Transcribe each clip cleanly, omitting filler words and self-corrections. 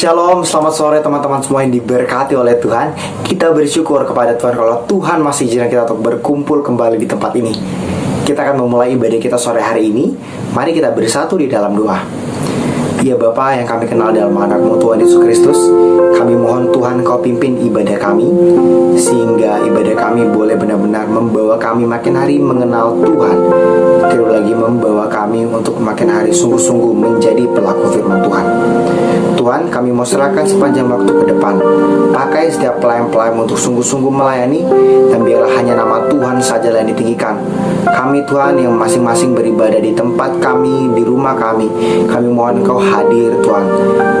Shalom, selamat sore teman-teman semua yang diberkati oleh Tuhan. Kita bersyukur kepada Tuhan kalau Tuhan masih izinkan kita untuk berkumpul kembali di tempat ini. Kita akan memulai ibadah kita sore hari ini. Mari kita bersatu di dalam doa. Ya Bapa yang kami kenal dalam anak-Mu Tuhan Yesus Kristus, kami mohon Tuhan Kau pimpin ibadah kami, sehingga ibadah kami boleh benar-benar membawa kami makin hari mengenal Tuhan, terus lagi membawa kami untuk makin hari sungguh-sungguh menjadi pelaku firman Tuhan. Tuhan, kami mau serahkan sepanjang waktu ke depan. Pakai setiap pelayan-pelayan untuk sungguh-sungguh melayani, dan biarlah hanya nama Tuhan sajalah yang ditinggikan. Kami Tuhan yang masing-masing beribadah di tempat kami, di rumah kami mohon Kau hadir Tuhan,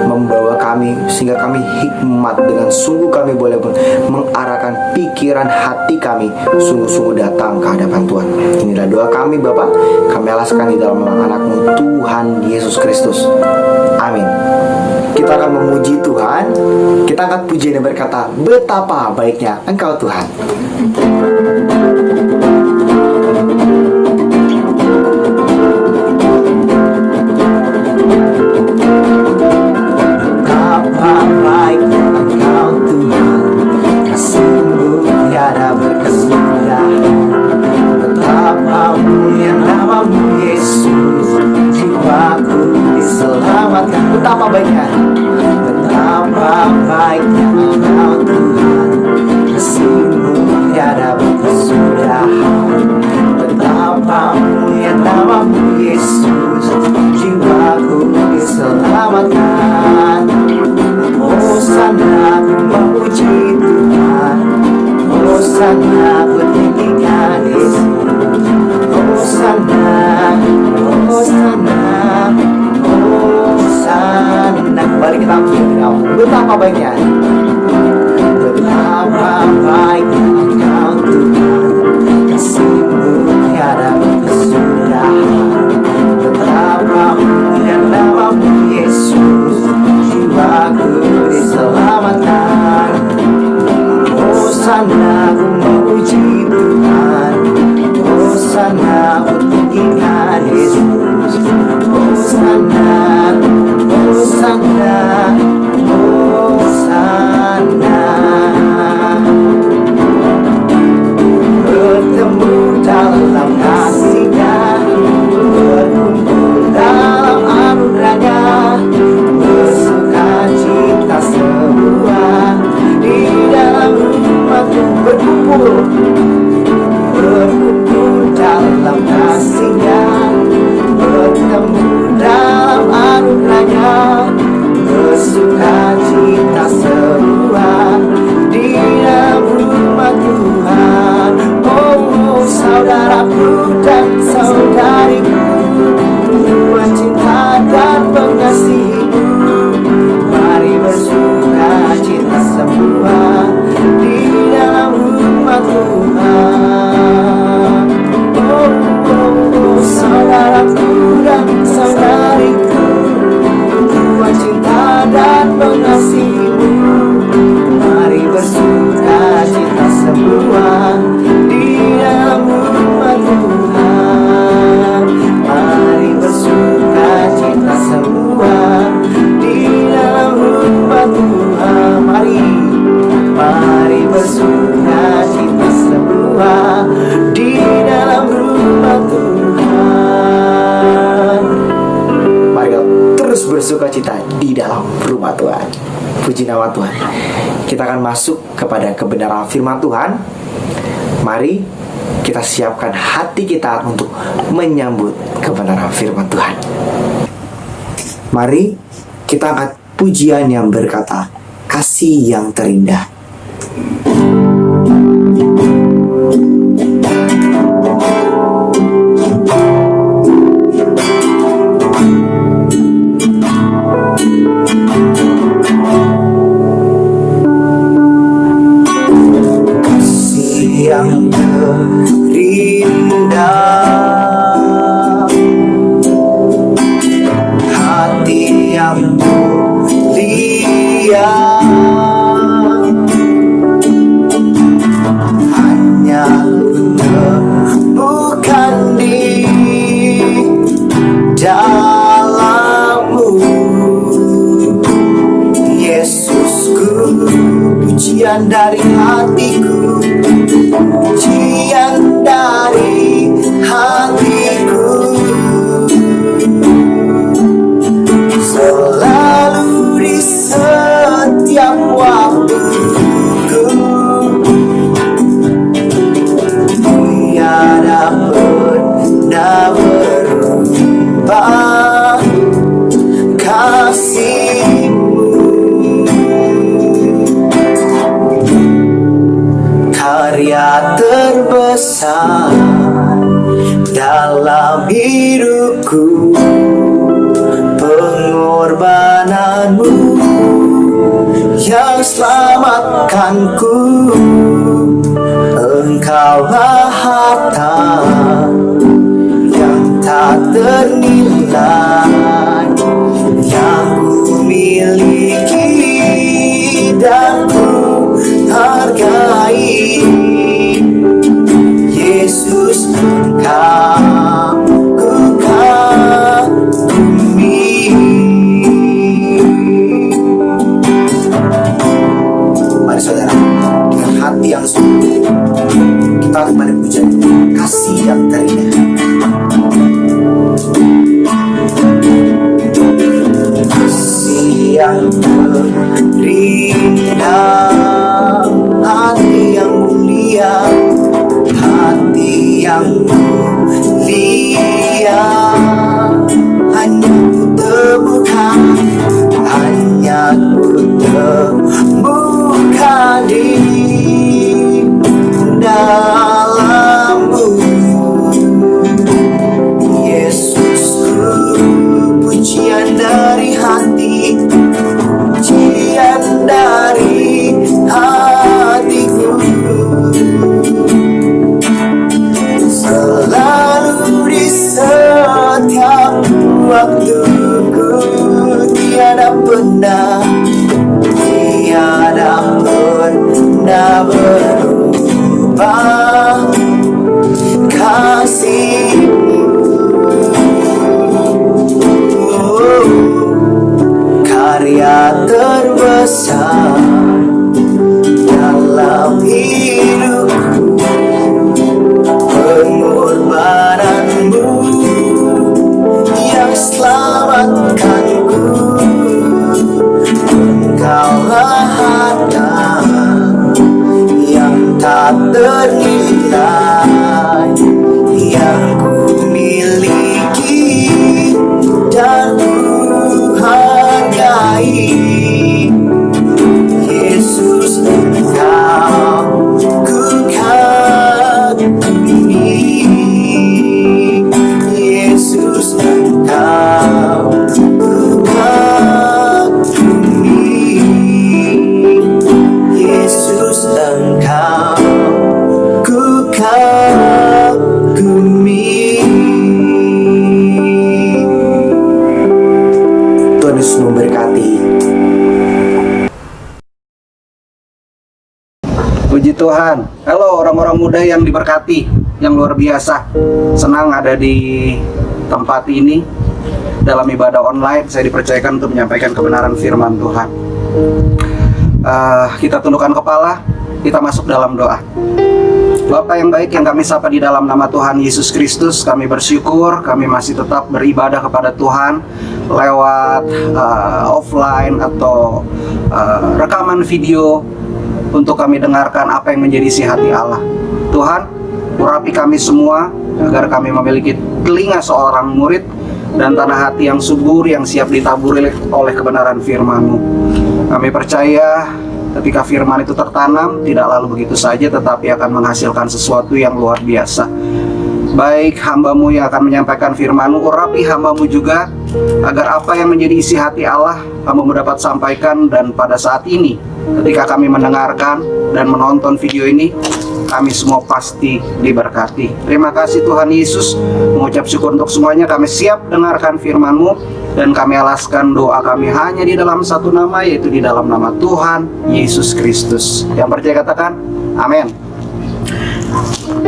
membawa kami sehingga kami hikmat dengan sungguh kami boleh mengarahkan pikiran hati kami sungguh-sungguh datang ke hadapan Tuhan. Inilah doa kami Bapa, kami alaskan di dalam nama anak-Mu Tuhan Yesus Kristus. Amin. Kita akan memuji Tuhan. Kita angkat pujian dan berkata, betapa baiknya Engkau Tuhan. Betapa baiknya Engkau Tuhan, kasih-Mu tiada berkesudahan. Betapa mulia nama-Mu Yesus, jiwaku diselamatkan. Betapa baiknya, betapa baiknya Engkau Tuhan, kasih-Mu tiada berkesudahan. Betapa mulia nama-Mu Yesus, jiwaku diselamatkan. Hosana ku memuji Tuhan, Hosana ku tinggikan Yesus. Hosana, Hosana, Hosana. Kembali kita puji Engkau. Betapa baiknya, betapa baiknya Engkau Tuhan, kasih-Mu tiada berkesudahan. Betapa mulia nama-Mu Yesus, jiwaku diselamatkan. Hosana ku memuji Tuhan, Hosana ku tinggikan Yesus. Hosana, Hosana, Hosana. Bertemu dalam kasih-Nya, berkumpul dalam anugerah-Nya, bersuka cita semua di dalam rumah-Ku. Berkumpul dalam kasih-Nya, bertemu dalam anugerah-Nya, bersuka cita semua di dalam rumah Tuhan. Oh, saudaraku dan saudariku, Tuhan cinta dan mengasihi-Mu, mari bersuka cita semua di dalam rumah Tuhan. Oh, saudaraku dan saudariku, Tuhan cinta dan mengasihi-Mu, mari bersuka cita semua di dalam rumah Tuhan. Mari bersuka cita semua di dalam rumah Tuhan. Mari bersuka cita semua di dalam rumah Tuhan. Mari terus bersuka cita di dalam rumah Tuhan. Puji nama Tuhan. Kita akan masuk kepada kebenaran firman Tuhan. Mari kita siapkan hati kita untuk menyambut kebenaran firman Tuhan. Mari kita angkat pujian yang berkata, kasih yang terindah. Yang terindah, hati yang mulia, hanya menemukan di dalam-Mu. pujian dari hatiku, pujian dari hatiku. Selalu di setiap waktuku, tiada pernah berubah kasih-Mu. Karya terbesar dalam hidupku, pengorbanan-Mu yang selamatkanku. Engkaulah harta yang tak ternilai yang ku miliki dan ku hargai. Yesus, Engkau ku kagumi. Mari saudara, dengan hati yang sungguh kita kembali puja kasih yang terindah. Kasih yang terindah, hati yang mulia, hati yang mulia. Hanya ku temukan, hanya ku temukan di dalam-Mu. Yesusku, pujian dari hati, pujian dari hatiku. Selalu di setiap waktuku, tiada pernah berubah kasih-Mu. Karya terbesar dalam hidupku, pengorbanan-Mu yang selamatkanku. Engkaulah harta yang tak ternilai yang ku miliki dan ku hargai. Yesus, Engkau ku kagumi. Yesus, Engkau ku kagumi. Yesus, Engkau ku kagumi. Tuhan Yesus memberkati. Puji Tuhan. Halo orang-orang muda yang diberkati, yang luar biasa. Senang ada di tempat ini dalam ibadah online. Saya dipercayakan untuk menyampaikan kebenaran firman Tuhan. Kita tundukkan kepala, kita masuk dalam doa. Bapa yang baik yang kami sapa di dalam nama Tuhan Yesus Kristus, kami bersyukur kami masih tetap beribadah kepada Tuhan lewat offline atau rekaman video untuk kami dengarkan apa yang menjadi isi hati Allah. Tuhan, urapi kami semua agar kami memiliki telinga seorang murid dan tanah hati yang subur yang siap ditaburi oleh kebenaran firman-Mu. Kami percaya ketika firman itu tertanam, tidak lalu begitu saja, tetapi akan menghasilkan sesuatu yang luar biasa. Baik hamba-Mu yang akan menyampaikan firman-Mu, urapi hamba-Mu juga, agar apa yang menjadi isi hati Allah, hamba-Mu dapat sampaikan. Dan pada saat ini, ketika kami mendengarkan dan menonton video ini, kami semua pasti diberkati. Terima kasih Tuhan Yesus, mengucap syukur untuk semuanya. Kami siap dengarkan firman-Mu, dan kami alaskan doa kami hanya di dalam satu nama, yaitu di dalam nama Tuhan Yesus Kristus. Yang percaya katakan amin.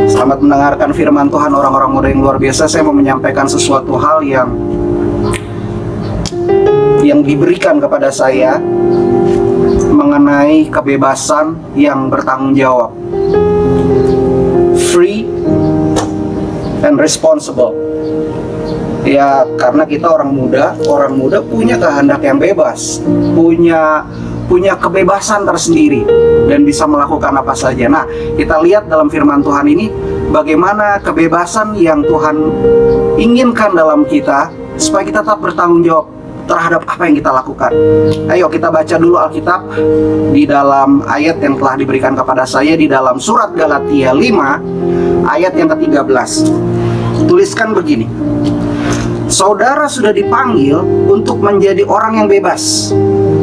Selamat mendengarkan firman Tuhan orang-orang muda yang luar biasa. Saya mau menyampaikan sesuatu hal yang diberikan kepada saya mengenai kebebasan yang bertanggung jawab. Free and responsible. Ya, karena kita orang muda punya kehendak yang bebas, punya kebebasan tersendiri dan bisa melakukan apa saja. Nah, kita lihat dalam firman Tuhan ini bagaimana kebebasan yang Tuhan inginkan dalam kita supaya kita tetap bertanggung jawab terhadap apa yang kita lakukan. Ayo kita baca dulu Alkitab di dalam ayat yang telah diberikan kepada saya di dalam surat Galatia 5 ayat yang ke-13. Tuliskan begini: saudara sudah dipanggil untuk menjadi orang yang bebas,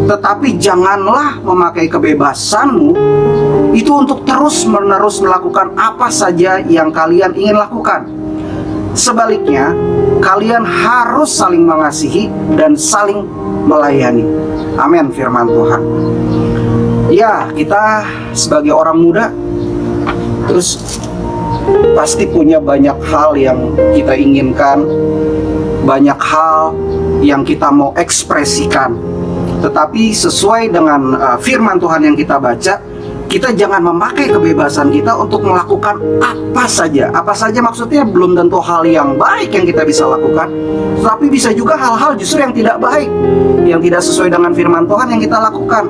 tetapi janganlah memakai kebebasanmu itu untuk terus-menerus melakukan apa saja yang kalian ingin lakukan. Sebaliknya, kalian harus saling mengasihi dan saling melayani. Amin, firman Tuhan. Ya, kita sebagai orang muda terus pasti punya banyak hal yang kita inginkan, banyak hal yang kita mau ekspresikan. Tetapi sesuai dengan firman Tuhan yang kita baca, kita jangan memakai kebebasan kita untuk melakukan apa saja. Apa saja maksudnya belum tentu hal yang baik yang kita bisa lakukan, tetapi bisa juga hal-hal justru yang tidak baik, yang tidak sesuai dengan firman Tuhan yang kita lakukan.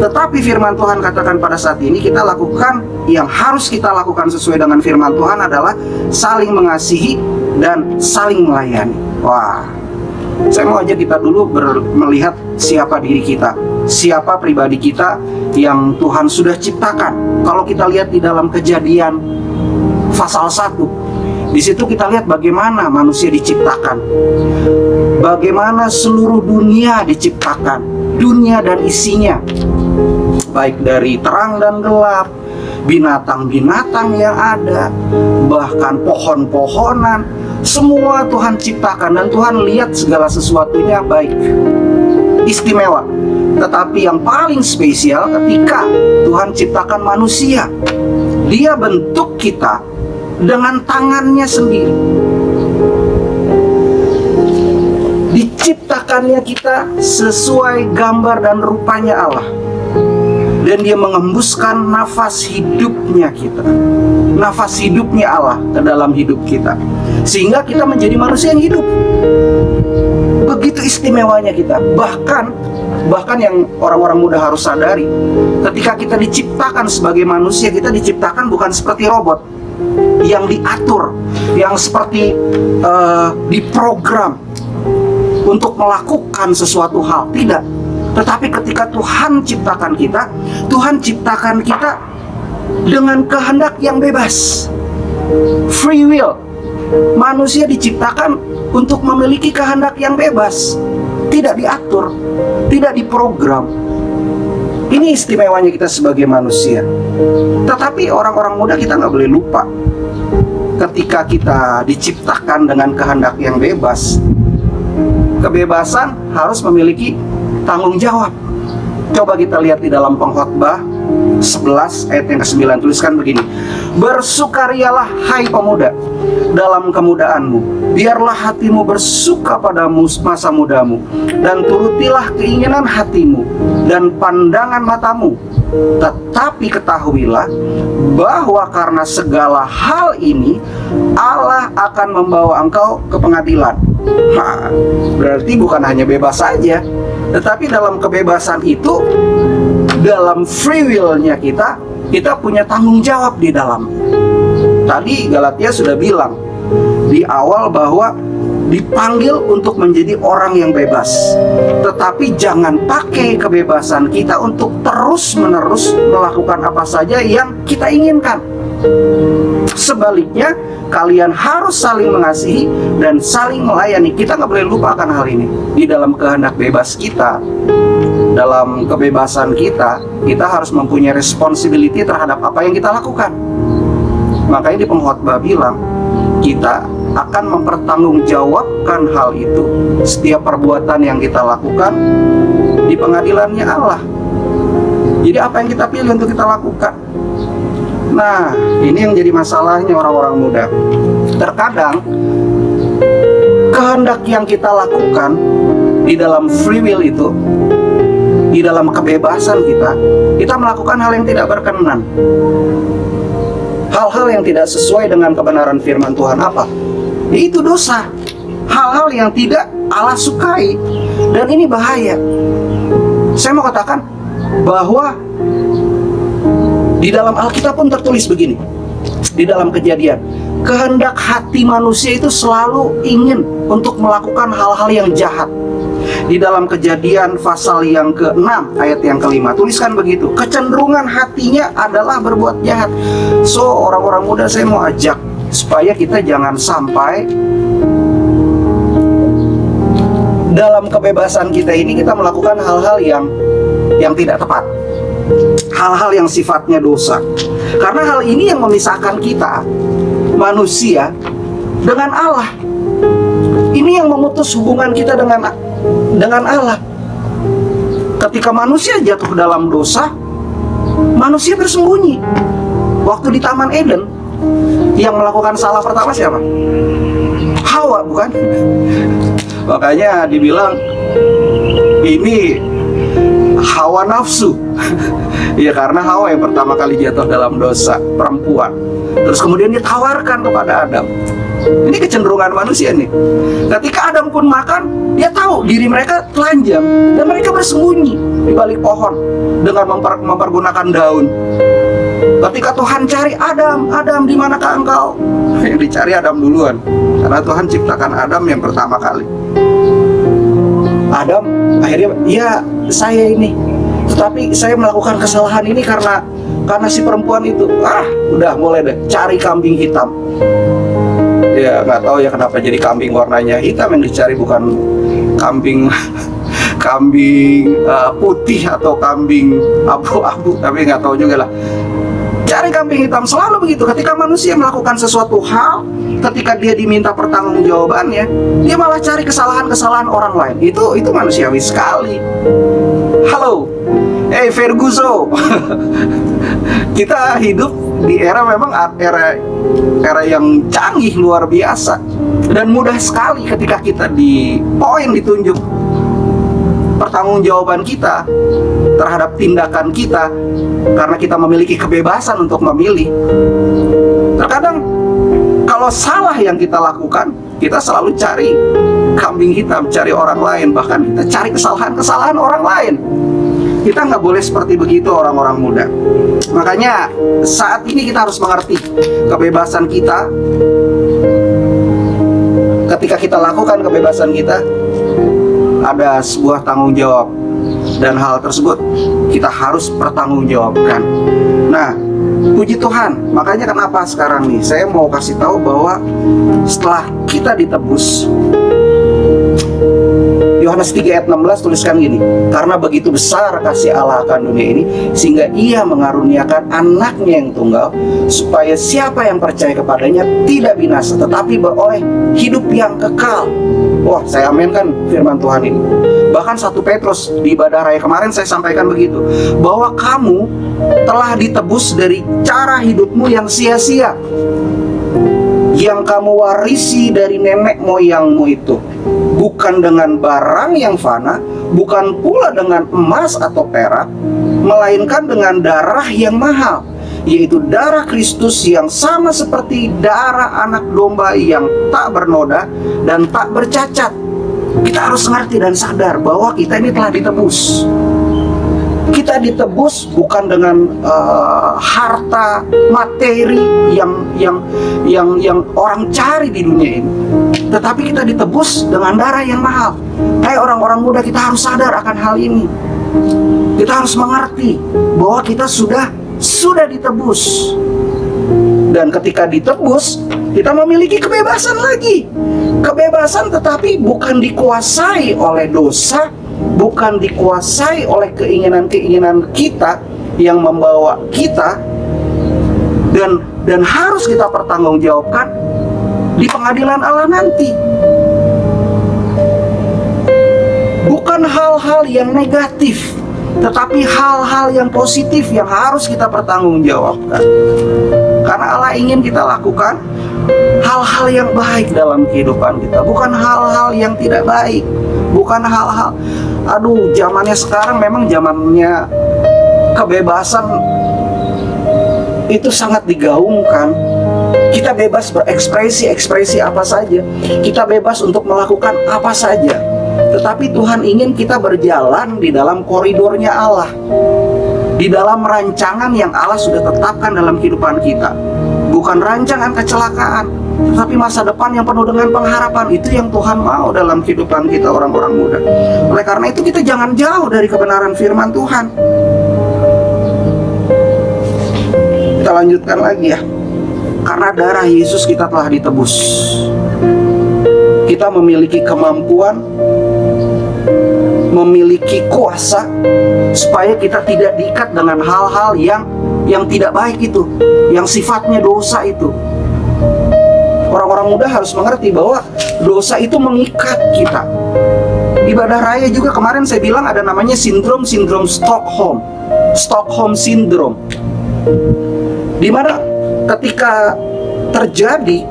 Tetapi firman Tuhan katakan pada saat ini kita lakukan, yang harus kita lakukan sesuai dengan firman Tuhan adalah saling mengasihi dan saling melayani. Wah, saya mau ajak kita dulu melihat siapa diri kita, siapa pribadi kita yang Tuhan sudah ciptakan. Kalau kita lihat di dalam Kejadian pasal 1, di situ kita lihat bagaimana manusia diciptakan, bagaimana seluruh dunia diciptakan, dunia dan isinya, baik dari terang dan gelap, binatang-binatang yang ada, bahkan pohon-pohonan, semua Tuhan ciptakan dan Tuhan lihat segala sesuatunya baik, istimewa. Tetapi yang paling spesial ketika Tuhan ciptakan manusia, Dia bentuk kita dengan tangannya sendiri. Diciptakannya kita sesuai gambar dan rupanya Allah, dan Dia mengembuskan nafas hidupnya kita, nafas hidupnya Allah ke dalam hidup kita, sehingga kita menjadi manusia yang hidup. Begitu istimewanya kita. Bahkan yang orang-orang muda harus sadari, ketika kita diciptakan sebagai manusia, kita diciptakan bukan seperti robot yang diatur, yang seperti diprogram untuk melakukan sesuatu hal. Tidak. Tetapi ketika Tuhan ciptakan kita dengan kehendak yang bebas, free will. Manusia diciptakan untuk memiliki kehendak yang bebas, tidak diatur, tidak diprogram. Ini istimewanya kita sebagai manusia. Tetapi orang-orang muda kita nggak boleh lupa, ketika kita diciptakan dengan kehendak yang bebas, kebebasan harus memiliki tanggung jawab. Coba kita lihat di dalam Pengkhotbah 11 ayat yang ke-9, tuliskan begini: bersukarialah hai pemuda dalam kemudaanmu, biarlah hatimu bersuka pada masa mudamu, dan turutilah keinginan hatimu dan pandangan matamu. Tetapi ketahuilah bahwa karena segala hal ini Allah akan membawa engkau ke pengadilan. Berarti bukan hanya bebas saja, tetapi dalam kebebasan itu, dalam free will-nya kita punya tanggung jawab di dalam. Tadi Galatia sudah bilang di awal bahwa dipanggil untuk menjadi orang yang bebas. Tetapi jangan pakai kebebasan kita untuk terus-menerus melakukan apa saja yang kita inginkan. Sebaliknya, kalian harus saling mengasihi dan saling melayani. Kita nggak boleh lupakan hal ini. Di dalam kehendak bebas kita, dalam kebebasan kita harus mempunyai responsibility terhadap apa yang kita lakukan. Makanya di Pengkhotbah bilang, kita akan mempertanggungjawabkan hal itu, setiap perbuatan yang kita lakukan di pengadilannya Allah. Jadi apa yang kita pilih untuk kita lakukan? Nah, ini yang jadi masalahnya orang-orang muda. Terkadang kehendak yang kita lakukan di dalam free will itu di dalam kebebasan kita melakukan hal yang tidak berkenan. Hal-hal yang tidak sesuai dengan kebenaran firman Tuhan apa? Itu dosa. Hal-hal yang tidak Allah sukai. Dan ini bahaya. Saya mau katakan bahwa di dalam Alkitab pun tertulis begini. Di dalam Kejadian, kehendak hati manusia itu selalu ingin untuk melakukan hal-hal yang jahat. Di dalam Kejadian pasal yang ke-6 ayat yang ke-5 tuliskan begitu, kecenderungan hatinya adalah berbuat jahat. So orang-orang muda, saya mau ajak supaya kita jangan sampai dalam kebebasan kita ini kita melakukan hal-hal yang tidak tepat, hal-hal yang sifatnya dosa. Karena hal ini yang memisahkan kita manusia dengan Allah. Ini yang memutus hubungan kita dengan Allah. Ketika manusia jatuh ke dalam dosa, manusia bersembunyi. Waktu di Taman Eden, yang melakukan salah pertama siapa? Hawa, bukan? Makanya dibilang ini hawa nafsu. Ya, karena Hawa yang pertama kali jatuh dalam dosa, perempuan. Terus kemudian ditawarkan kepada Adam. Ini kecenderungan manusia nih. Ketika Adam pun makan, dia tahu diri mereka telanjang dan mereka bersembunyi di balik pohon dengan mempergunakan daun. Ketika Tuhan cari Adam, Adam di manakah engkau? Yang dicari Adam duluan, karena Tuhan ciptakan Adam yang pertama kali. Adam akhirnya, ya saya ini, tetapi saya melakukan kesalahan ini karena si perempuan itu. Udah mulai deh cari kambing hitam. Ya nggak tahu ya kenapa jadi kambing warnanya hitam yang dicari, bukan kambing putih atau kambing abu-abu, tapi nggak tahu juga lah. Cari kambing hitam, selalu begitu. Ketika manusia melakukan sesuatu hal, ketika dia diminta pertanggungjawabannya, dia malah cari kesalahan-kesalahan orang lain. Itu manusiawi sekali. Halo, Ferguson. Kita hidup di era memang era yang canggih luar biasa, dan mudah sekali ketika kita ditunjuk pertanggungjawaban kita terhadap tindakan kita, karena kita memiliki kebebasan untuk memilih. Terkadang kalau salah yang kita lakukan, kita selalu cari kambing hitam, cari orang lain, bahkan kita cari kesalahan orang lain. Kita nggak boleh seperti begitu, orang-orang muda. Makanya saat ini kita harus mengerti kebebasan kita. Ketika kita lakukan kebebasan kita, ada sebuah tanggung jawab, dan hal tersebut kita harus pertanggungjawabkan. Nah, puji Tuhan. Makanya kenapa sekarang nih saya mau kasih tahu bahwa setelah kita ditebus, Yohanes 3 ayat 16 tuliskan gini, karena begitu besar kasih Allah akan dunia ini, sehingga ia mengaruniakan anaknya yang tunggal, supaya siapa yang percaya kepadanya tidak binasa, tetapi beroleh hidup yang kekal. Wah, saya aminkan firman Tuhan ini. Bahkan 1 Petrus di ibadah raya kemarin saya sampaikan begitu, bahwa kamu telah ditebus dari cara hidupmu yang sia-sia, yang kamu warisi dari nenek moyangmu itu, bukan dengan barang yang fana, bukan pula dengan emas atau perak, melainkan dengan darah yang mahal, yaitu darah Kristus yang sama seperti darah anak domba yang tak bernoda dan tak bercacat. Kita harus mengerti dan sadar bahwa kita ini telah ditebus. Kita ditebus bukan dengan harta materi yang orang cari di dunia ini, tetapi kita ditebus dengan darah yang mahal. Hai orang-orang muda, kita harus sadar akan hal ini. Kita harus mengerti bahwa kita sudah ditebus. Dan ketika ditebus, kita memiliki kebebasan lagi. Kebebasan tetapi bukan dikuasai oleh dosa, bukan dikuasai oleh keinginan-keinginan kita yang membawa kita, dan harus kita pertanggungjawabkan di pengadilan Allah nanti. Bukan hal-hal yang negatif, tetapi hal-hal yang positif yang harus kita pertanggungjawabkan. Karena Allah ingin kita lakukan hal-hal yang baik dalam kehidupan kita, bukan hal-hal yang tidak baik, bukan hal-hal, zamannya sekarang memang zamannya kebebasan itu sangat digaungkan. Kita bebas berekspresi apa saja, kita bebas untuk melakukan apa saja. Tetapi Tuhan ingin kita berjalan di dalam koridornya Allah, di dalam rancangan yang Allah sudah tetapkan dalam kehidupan kita. Bukan rancangan kecelakaan, tetapi masa depan yang penuh dengan pengharapan. Itu yang Tuhan mau dalam kehidupan kita, orang-orang muda. Oleh karena itu kita jangan jauh dari kebenaran firman Tuhan. Kita lanjutkan lagi ya. Karena darah Yesus kita telah ditebus. Kita memiliki kemampuan, memiliki kuasa supaya kita tidak diikat dengan hal-hal yang tidak baik itu, yang sifatnya dosa itu. Orang-orang muda harus mengerti bahwa dosa itu mengikat kita. Ibadah raya juga kemarin saya bilang ada namanya sindrom Stockholm Syndrome, di mana ketika terjadi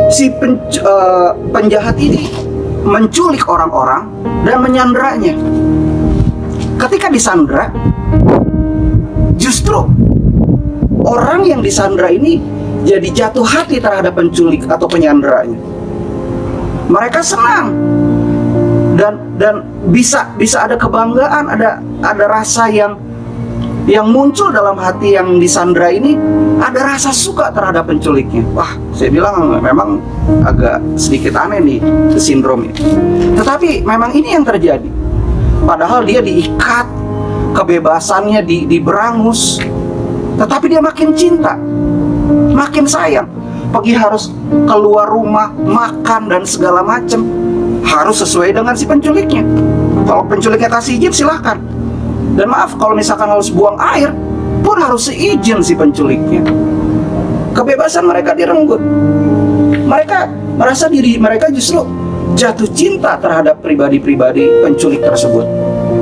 si penjahat ini menculik orang-orang dan menyandranya. Ketika disandra, justru orang yang disandra ini jadi jatuh hati terhadap penculik atau penyandranya. Mereka senang dan bisa ada kebanggaan, ada rasa yang muncul dalam hati yang disandra ini, ada rasa suka terhadap penculiknya. Wah, saya bilang memang agak sedikit aneh nih sindrom ini. Tetapi memang ini yang terjadi. Padahal dia diikat, kebebasannya diberangus, tetapi dia makin cinta, makin sayang. Pergi harus keluar rumah, makan dan segala macam harus sesuai dengan si penculiknya. Kalau penculiknya kasih izin, silahkan. Dan maaf, kalau misalkan harus buang air pun harus seizin si penculiknya. Kebebasan mereka direnggut. Mereka merasa diri mereka justru jatuh cinta terhadap pribadi-pribadi penculik tersebut.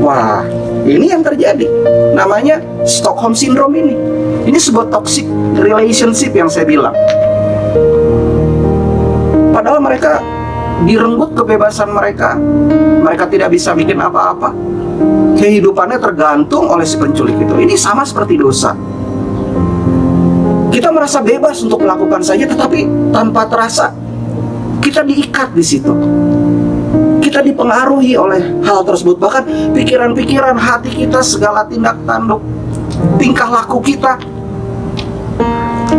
Wah, ini yang terjadi. Namanya Stockholm Syndrome ini. Ini sebuah toxic relationship yang saya bilang. Padahal mereka direnggut kebebasan mereka. Mereka tidak bisa bikin apa-apa. Kehidupannya tergantung oleh si penculik itu. Ini sama seperti dosa. Kita merasa bebas untuk melakukan saja, tetapi tanpa terasa kita diikat di situ. Kita dipengaruhi oleh hal tersebut. Bahkan pikiran-pikiran hati kita, segala tindak tanduk, tingkah laku kita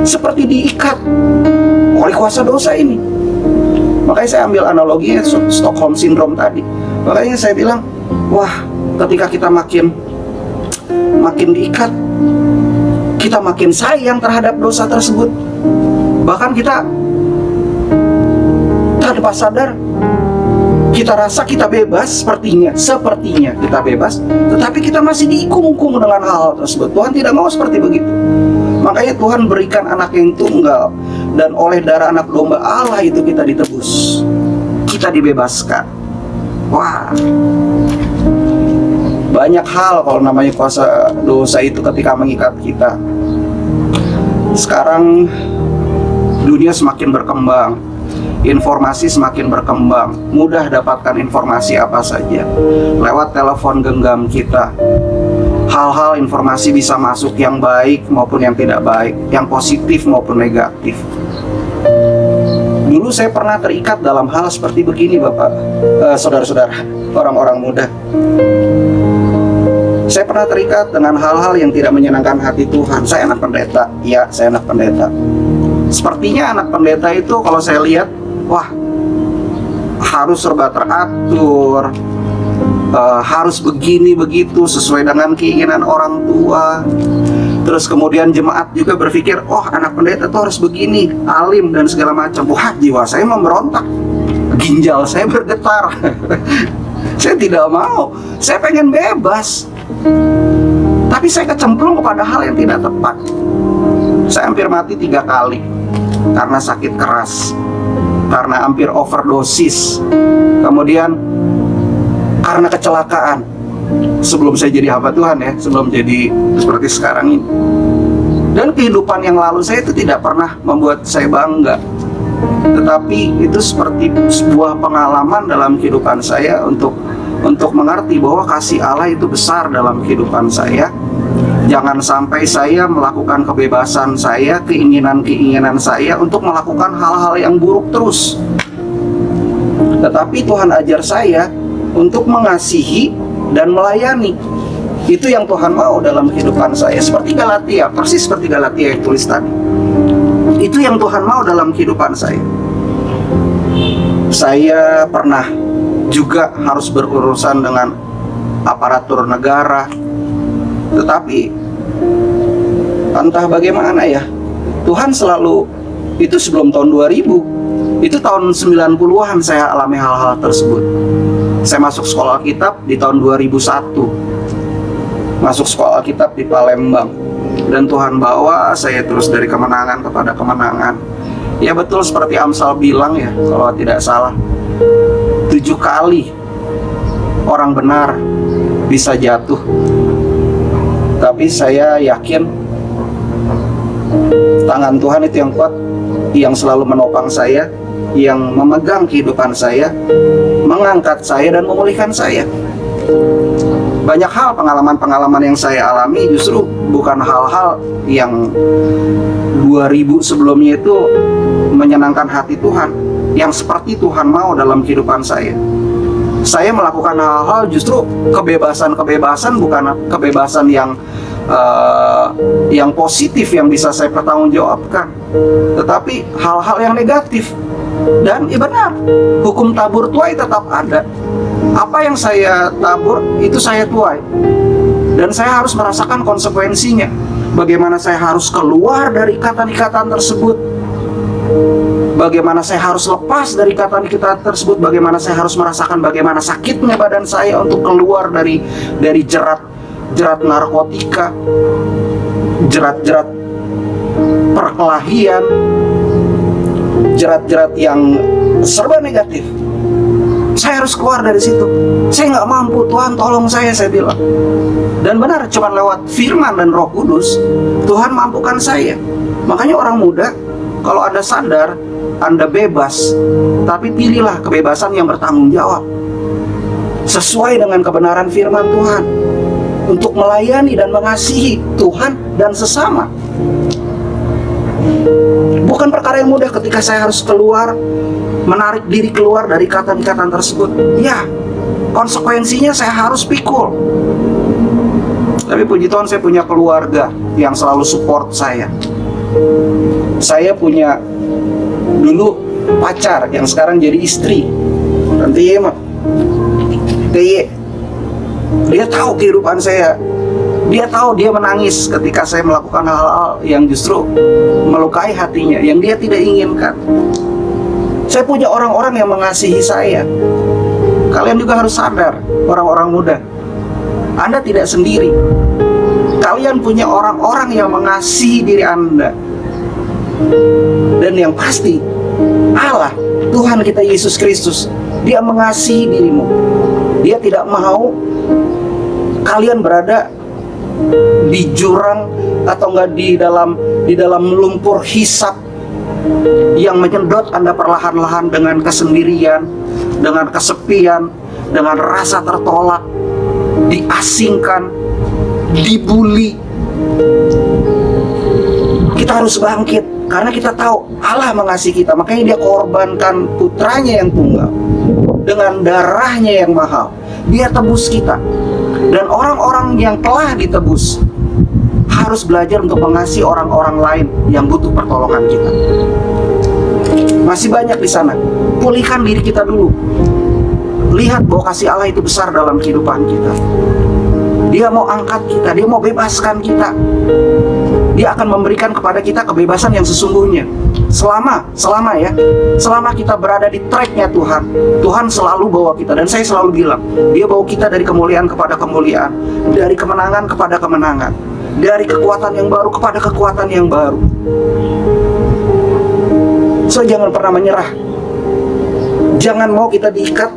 seperti diikat oleh kuasa dosa ini. Makanya saya ambil analoginya Stockholm Syndrome tadi. Makanya saya bilang, wah, ketika kita makin diikat, kita makin sayang terhadap dosa tersebut. Bahkan kita tanpa sadar, kita rasa kita bebas, sepertinya kita bebas, tetapi kita masih diikung-ikung dengan hal tersebut. Tuhan tidak mau seperti begitu. Makanya Tuhan berikan anak yang tunggal, dan oleh darah anak domba Allah itu kita ditebus, kita dibebaskan. Wah, banyak hal kalau namanya kuasa dosa itu ketika mengikat kita. Sekarang dunia semakin berkembang, informasi semakin berkembang, mudah dapatkan informasi apa saja lewat telepon genggam kita. Hal-hal informasi bisa masuk yang baik maupun yang tidak baik, yang positif maupun negatif. Dulu saya pernah terikat dalam hal seperti begini, Bapak, saudara-saudara, orang-orang muda. Saya pernah terikat dengan hal-hal yang tidak menyenangkan hati Tuhan. Saya anak pendeta, ya, saya anak pendeta. Sepertinya anak pendeta itu kalau saya lihat, wah, harus serba teratur, harus begini begitu sesuai dengan keinginan orang tua. Terus kemudian jemaat juga berpikir, oh, anak pendeta tuh harus begini, alim dan segala macam. Wah, jiwa saya memberontak, ginjal saya bergetar. Saya tidak mau, saya pengen bebas. Tapi saya kecemplung kepada hal yang tidak tepat. Saya hampir mati 3 kali karena sakit keras, karena hampir overdosis, kemudian karena kecelakaan. Sebelum saya jadi hamba Tuhan ya, sebelum jadi seperti sekarang ini. Dan kehidupan yang lalu saya itu tidak pernah membuat saya bangga. Tetapi itu seperti sebuah pengalaman dalam kehidupan saya untuk mengerti bahwa kasih Allah itu besar dalam kehidupan saya. Jangan sampai saya melakukan kebebasan saya, keinginan-keinginan saya untuk melakukan hal-hal yang buruk terus. Tetapi Tuhan ajar saya untuk mengasihi dan melayani. Itu yang Tuhan mau dalam kehidupan saya. Seperti Galatia, persis seperti Galatia yang tulis tadi. Itu yang Tuhan mau dalam kehidupan saya. Saya pernah juga harus berurusan dengan aparatur negara. Tetapi entah bagaimana ya, Tuhan selalu, itu sebelum tahun 2000, itu tahun 90-an saya alami hal-hal tersebut. Saya masuk sekolah Alkitab di tahun 2001. Masuk sekolah Alkitab di Palembang. Dan Tuhan bawa saya terus dari kemenangan kepada kemenangan. Ya betul seperti Amsal bilang ya, kalau tidak salah, 7 kali orang benar bisa jatuh. Tapi saya yakin tangan Tuhan itu yang kuat, yang selalu menopang saya, yang memegang kehidupan saya, mengangkat saya dan memulihkan saya. Banyak hal pengalaman-pengalaman yang saya alami justru bukan hal-hal yang 2000 sebelumnya itu menyenangkan hati Tuhan, yang seperti Tuhan mau dalam kehidupan saya. Saya melakukan hal-hal justru kebebasan-kebebasan, bukan kebebasan yang positif yang bisa saya pertanggungjawabkan, tetapi hal-hal yang negatif. Dan benar, hukum tabur tuai tetap ada. Apa yang saya tabur itu saya tuai, dan saya harus merasakan konsekuensinya. Bagaimana saya harus keluar dari ikatan-ikatan tersebut, bagaimana saya harus lepas dari ikatan-ikatan tersebut, bagaimana saya harus merasakan bagaimana sakitnya badan saya untuk keluar dari jerat narkotika, jerat-jerat perkelahian, jerat-jerat yang serba negatif. Saya harus keluar dari situ. Saya nggak mampu, Tuhan tolong saya bilang. Dan benar, cuma lewat firman dan Roh Kudus Tuhan mampukan saya. Makanya orang muda, kalau Anda sadar Anda bebas, tapi pilihlah kebebasan yang bertanggung jawab sesuai dengan kebenaran firman Tuhan, untuk melayani dan mengasihi Tuhan dan sesama. Bukan perkara yang mudah ketika saya harus keluar, menarik diri keluar dari ikatan-ikatan tersebut. Ya, konsekuensinya saya harus pikul. Tapi puji Tuhan, saya punya keluarga yang selalu support saya. Saya punya dulu pacar yang sekarang jadi istri, Tante Yema. Dia tahu kehidupan saya. Dia tahu, dia menangis ketika saya melakukan hal-hal yang justru melukai hatinya, yang dia tidak inginkan. Saya punya orang-orang yang mengasihi saya. Kalian juga harus sadar, orang-orang muda, Anda tidak sendiri. Kalian punya orang-orang yang mengasihi diri Anda. Dan yang pasti, Allah, Tuhan kita Yesus Kristus, Dia mengasihi dirimu. Dia tidak mau kalian berada di jurang atau enggak di dalam lumpur hisap yang menyedot Anda perlahan-lahan dengan kesendirian, dengan kesepian, dengan rasa tertolak, diasingkan, dibully. Kita harus bangkit karena kita tahu Allah mengasihi kita. Makanya Dia korbankan putranya yang tunggal dengan darahnya yang mahal. Dia tebus kita. Dan orang-orang yang telah ditebus harus belajar untuk mengasihi orang-orang lain yang butuh pertolongan kita. Masih banyak di sana. Pulihkan diri kita dulu. Lihat bahwa kasih Allah itu besar dalam kehidupan kita. Dia mau angkat kita, Dia mau bebaskan kita. Dia akan memberikan kepada kita kebebasan yang sesungguhnya. Selama kita berada di tracknya Tuhan, Tuhan selalu bawa kita. Dan saya selalu bilang, Dia bawa kita dari kemuliaan kepada kemuliaan, dari kemenangan kepada kemenangan, dari kekuatan yang baru kepada kekuatan yang baru. So, jangan pernah menyerah. Jangan mau kita diikat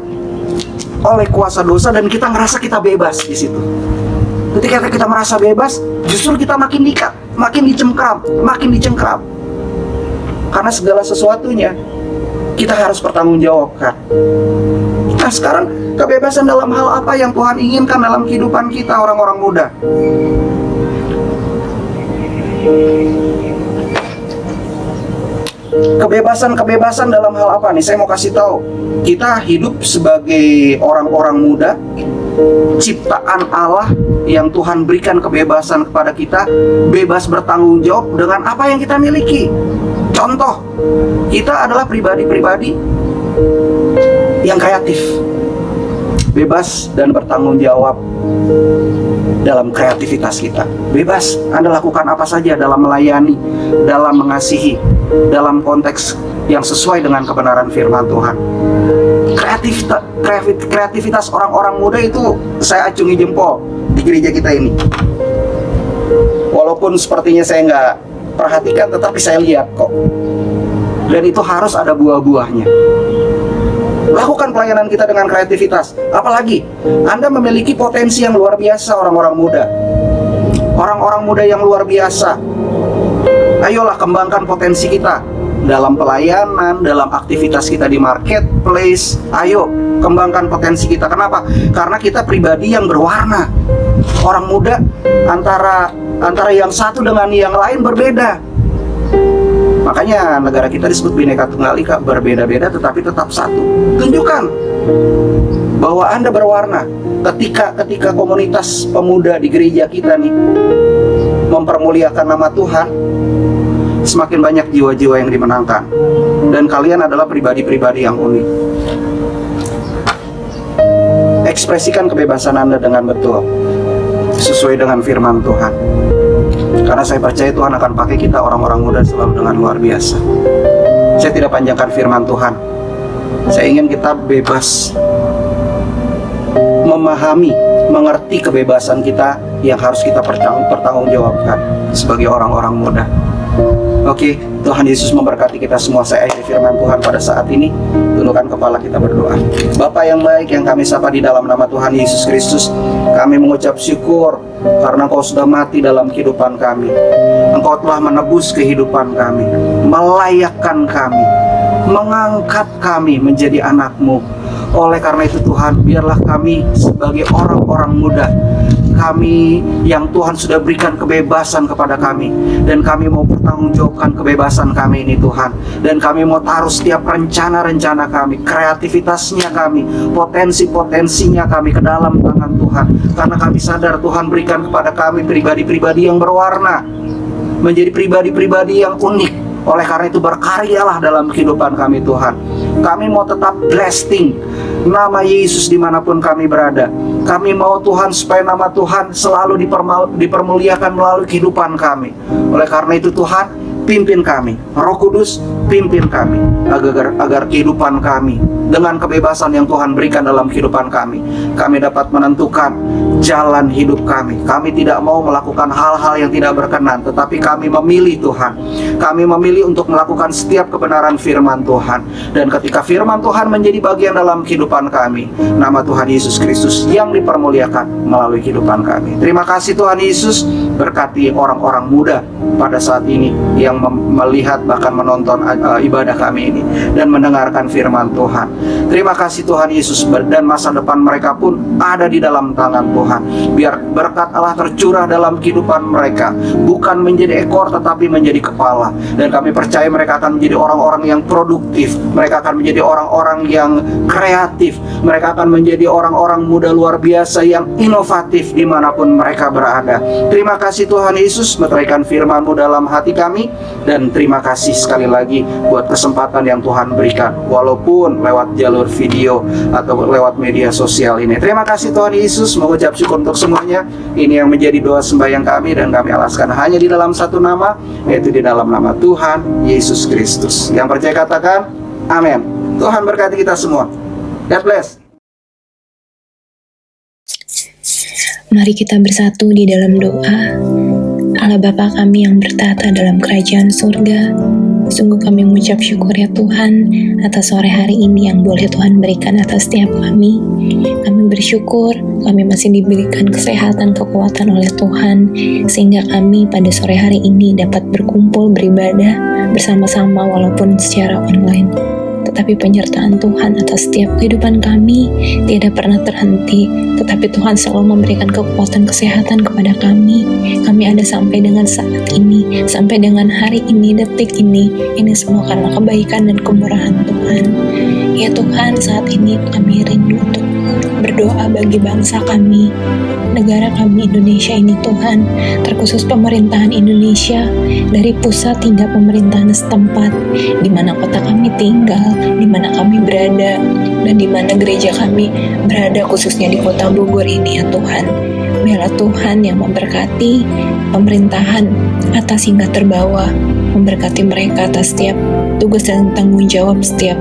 oleh kuasa dosa dan kita ngerasa kita bebas di situ. Ketika kita merasa bebas, justru kita makin diikat. makin dicengkram. Karena segala sesuatunya kita harus bertanggungjawabkan. Nah sekarang, kebebasan dalam hal apa yang Tuhan inginkan dalam kehidupan kita orang-orang muda? Kebebasan dalam hal apa nih? Saya mau kasih tahu. Kita hidup sebagai orang-orang muda, ciptaan Allah yang Tuhan berikan kebebasan kepada kita, bebas bertanggung jawab dengan apa yang kita miliki. Contoh, kita adalah pribadi-pribadi yang kreatif, bebas dan bertanggung jawab dalam kreativitas kita. Bebas Anda lakukan apa saja dalam melayani, dalam mengasihi, dalam konteks yang sesuai dengan kebenaran firman Tuhan. Kreativitas orang-orang muda itu saya acungi jempol di gereja kita ini. Walaupun sepertinya saya nggak perhatikan, tetapi saya lihat kok. Dan itu harus ada buah-buahnya. Lakukan pelayanan kita dengan kreativitas. Apalagi Anda memiliki potensi yang luar biasa, orang-orang muda. Orang-orang muda yang luar biasa. Ayolah kembangkan potensi kita dalam pelayanan, dalam aktivitas kita di marketplace. Ayo kembangkan potensi kita. Kenapa? Karena kita pribadi yang berwarna. Orang muda antara yang satu dengan yang lain berbeda. Makanya negara kita disebut Bhinneka Tunggal Ika, berbeda-beda tetapi tetap satu. Tunjukkan bahwa Anda berwarna. Ketika komunitas pemuda di gereja kita nih mempermuliakan nama Tuhan, semakin banyak jiwa-jiwa yang dimenangkan. Dan kalian adalah pribadi-pribadi yang unik. Ekspresikan kebebasan Anda dengan betul, sesuai dengan firman Tuhan. Karena saya percaya Tuhan akan pakai kita orang-orang muda selalu dengan luar biasa. Saya tidak panjangkan firman Tuhan. Saya ingin kita bebas memahami, mengerti kebebasan kita yang harus kita pertanggungjawabkan sebagai orang-orang muda. Oke, Tuhan Yesus memberkati kita semua. Saya akhiri firman Tuhan pada saat ini. Tundukkan kepala, kita berdoa. Bapa yang baik yang kami sapa di dalam nama Tuhan Yesus Kristus, kami mengucap syukur karena Engkau sudah mati dalam kehidupan kami. Engkau telah menebus kehidupan kami, melayakkan kami, mengangkat kami menjadi anak-Mu. Oleh karena itu Tuhan, biarlah kami sebagai orang-orang muda, kami yang Tuhan sudah berikan kebebasan kepada kami, dan kami mau pertanggungjawabkan kebebasan kami ini Tuhan. Dan kami mau taruh setiap rencana-rencana kami, kreativitasnya kami, potensi-potensinya kami ke dalam tangan Tuhan. Karena kami sadar Tuhan berikan kepada kami pribadi-pribadi yang berwarna, menjadi pribadi-pribadi yang unik. Oleh karena itu berkaryalah dalam kehidupan kami Tuhan. Kami mau tetap blasting nama Yesus dimanapun kami berada. Kami mau Tuhan supaya nama Tuhan selalu dipermuliakan melalui kehidupan kami. Oleh karena itu Tuhan, pimpin kami. Roh Kudus, pimpin kami agar kehidupan kami dengan kebebasan yang Tuhan berikan dalam kehidupan kami dapat menentukan jalan hidup kami. Kami tidak mau melakukan hal-hal yang tidak berkenan, tetapi kami memilih Tuhan. Kami memilih untuk melakukan setiap kebenaran firman Tuhan. Dan ketika firman Tuhan menjadi bagian dalam kehidupan kami, nama Tuhan Yesus Kristus yang dipermuliakan melalui kehidupan kami. Terima kasih Tuhan Yesus, berkati orang-orang muda pada saat ini yang melihat bahkan menonton ibadah kami ini dan mendengarkan firman Tuhan. Terima kasih Tuhan Yesus, dan masa depan mereka pun ada di dalam tangan Tuhan. Biar berkat Allah tercurah dalam kehidupan mereka, bukan menjadi ekor tetapi menjadi kepala. Dan kami percaya mereka akan menjadi orang-orang yang produktif, mereka akan menjadi orang-orang yang kreatif, mereka akan menjadi orang-orang muda luar biasa yang inovatif dimanapun mereka berada. Terima kasih Tuhan Yesus, meteraikan firman-Mu dalam hati kami. Dan terima kasih sekali lagi buat kesempatan yang Tuhan berikan, walaupun lewat jalur video atau lewat media sosial ini. Terima kasih Tuhan Yesus, mengucap syukur untuk semuanya. Ini yang menjadi doa sembahyang kami, dan kami alaskan hanya di dalam satu nama, yaitu di dalam nama Tuhan Yesus Kristus. Yang percaya katakan amin. Tuhan berkati kita semua. God bless. Mari kita bersatu di dalam doa. Allah Bapa kami yang bertata dalam kerajaan surga, sungguh kami mengucap syukur ya Tuhan atas sore hari ini yang boleh Tuhan berikan atas setiap kami. Kami bersyukur kami masih diberikan kesehatan, kekuatan oleh Tuhan, sehingga kami pada sore hari ini dapat berkumpul beribadah bersama-sama walaupun secara online. Tetapi penyertaan Tuhan atas setiap kehidupan kami tidak pernah terhenti, tetapi Tuhan selalu memberikan kekuatan kesehatan kepada kami. Kami ada sampai dengan saat ini, sampai dengan hari ini, detik ini semua karena kebaikan dan kemurahan Tuhan. Ya Tuhan, saat ini kami rindu untuk berdoa bagi bangsa kami, negara kami Indonesia ini Tuhan, terkhusus pemerintahan Indonesia, dari pusat hingga pemerintahan setempat, di mana kota kami tinggal, di mana kami berada, dan di mana gereja kami berada, khususnya di kota Bogor ini ya Tuhan. Biarlah Tuhan yang memberkati pemerintahan atas hingga terbawah, memberkati mereka atas setiap tugas dan tanggung jawab setiap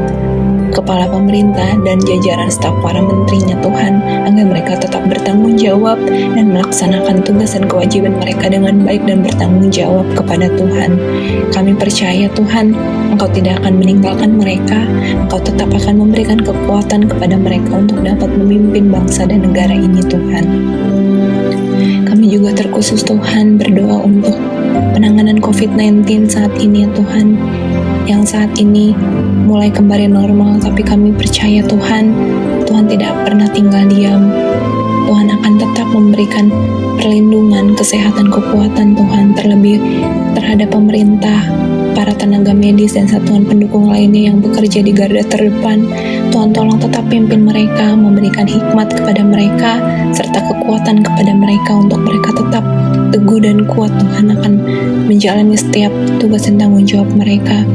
kepala pemerintah dan jajaran staf para menterinya Tuhan, agar mereka tetap bertanggung jawab dan melaksanakan tugas dan kewajiban mereka dengan baik dan bertanggung jawab kepada Tuhan. Kami percaya Tuhan, Engkau tidak akan meninggalkan mereka, Engkau tetap akan memberikan kekuatan kepada mereka untuk dapat memimpin bangsa dan negara ini Tuhan. Kami juga terkhusus Tuhan berdoa untuk penanganan COVID-19 saat ini ya Tuhan, yang saat ini mulai kembali normal, tapi kami percaya Tuhan tidak pernah tinggal diam. Tuhan akan tetap memberikan perlindungan, kesehatan, kekuatan Tuhan, terlebih terhadap pemerintah, para tenaga medis dan satuan pendukung lainnya yang bekerja di garda terdepan. Tuhan tolong tetap pimpin mereka, memberikan hikmat kepada mereka, serta kekuatan kepada mereka untuk mereka tetap teguh dan kuat. Tuhan akan menjalani setiap tugas dan tanggung jawab mereka.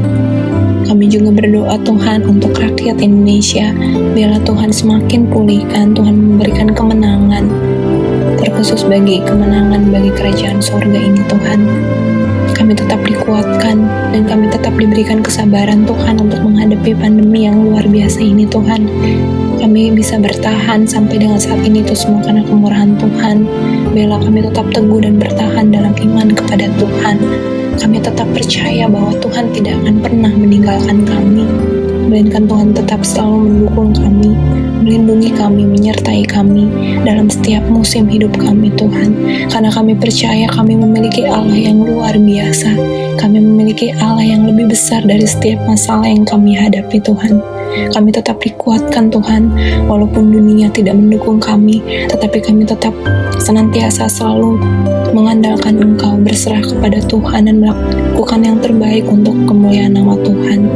Kami juga berdoa Tuhan untuk rakyat Indonesia, biarlah Tuhan semakin pulihkan, Tuhan memberikan kemenangan, terkhusus bagi kemenangan bagi kerajaan surga ini Tuhan. Kami tetap dikuatkan dan kami tetap diberikan kesabaran Tuhan untuk menghadapi pandemi yang luar biasa ini Tuhan. Kami bisa bertahan sampai dengan saat ini itu semua karena kemurahan Tuhan. Biarlah kami tetap teguh dan bertahan dalam iman kepada Tuhan. Kami tetap percaya bahwa Tuhan tidak akan pernah meninggalkan kami, melainkan Tuhan tetap selalu mendukung kami, melindungi kami, menyertai kami dalam setiap musim hidup kami Tuhan. Karena kami percaya kami memiliki Allah yang luar biasa, kami memiliki Allah yang lebih besar dari setiap masalah yang kami hadapi Tuhan. Kami tetap dikuatkan Tuhan, walaupun dunia tidak mendukung kami, tetapi kami tetap senantiasa selalu mengandalkan Engkau, berserah kepada Tuhan dan melakukan yang terbaik untuk kemuliaan nama Tuhan.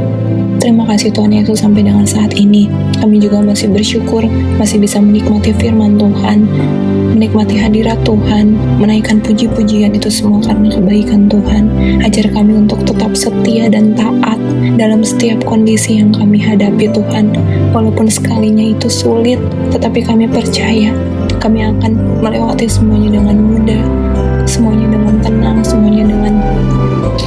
Terima kasih Tuhan Yesus, sampai dengan saat ini kami juga masih bersyukur, masih bisa menikmati firman Tuhan, menikmati hadirat Tuhan, menaikkan puji-pujian, itu semua karena kebaikan Tuhan. Ajar kami untuk tetap setia dan taat dalam setiap kondisi yang kami hadapi Tuhan. Walaupun sekalinya itu sulit, tetapi kami percaya kami akan melewati semuanya dengan mudah, semuanya dengan tenang, semuanya dengan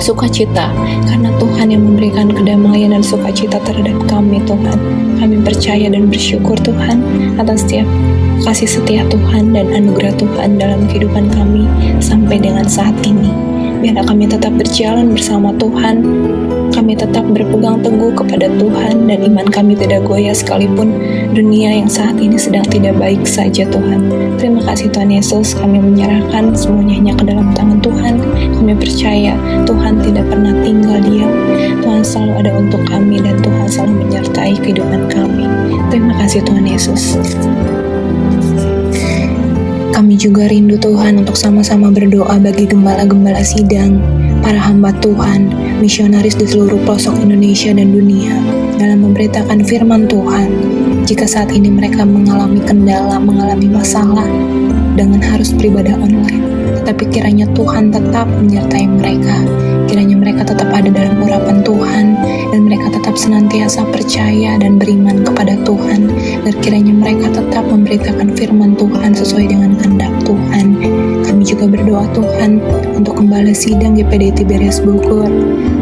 sukacita, karena Tuhan yang memberikan kedamaian dan sukacita terhadap kami Tuhan. Kami percaya dan bersyukur Tuhan atas setiap kasih setia Tuhan dan anugerah Tuhan dalam kehidupan kami sampai dengan saat ini. Biarlah kami tetap berjalan bersama Tuhan, kami tetap berpegang teguh kepada Tuhan, dan iman kami tidak goyah sekalipun dunia yang saat ini sedang tidak baik saja Tuhan. Terima kasih Tuhan Yesus, kami menyerahkan semuanya hanya ke dalam tangan Tuhan. Kami percaya Tuhan tidak pernah tinggal diam, Tuhan selalu ada untuk kami, dan Tuhan selalu menyertai kehidupan kami. Terima kasih Tuhan Yesus. Kami juga rindu Tuhan untuk sama-sama berdoa bagi gembala-gembala sidang, para hamba Tuhan, misionaris di seluruh pelosok Indonesia dan dunia dalam memberitakan firman Tuhan. Jika saat ini mereka mengalami kendala, mengalami masalah dengan harus beribadah online, tetapi kiranya Tuhan tetap menyertai mereka. Kiranya mereka tetap ada dalam urapan Tuhan, dan mereka tetap senantiasa percaya dan beriman kepada Tuhan, dan kiranya mereka tetap memberitakan firman Tuhan sesuai dengan kehendak Tuhan. Kami juga juga berdoa Tuhan untuk Gembala Sidang GPD Tiberias Bogor,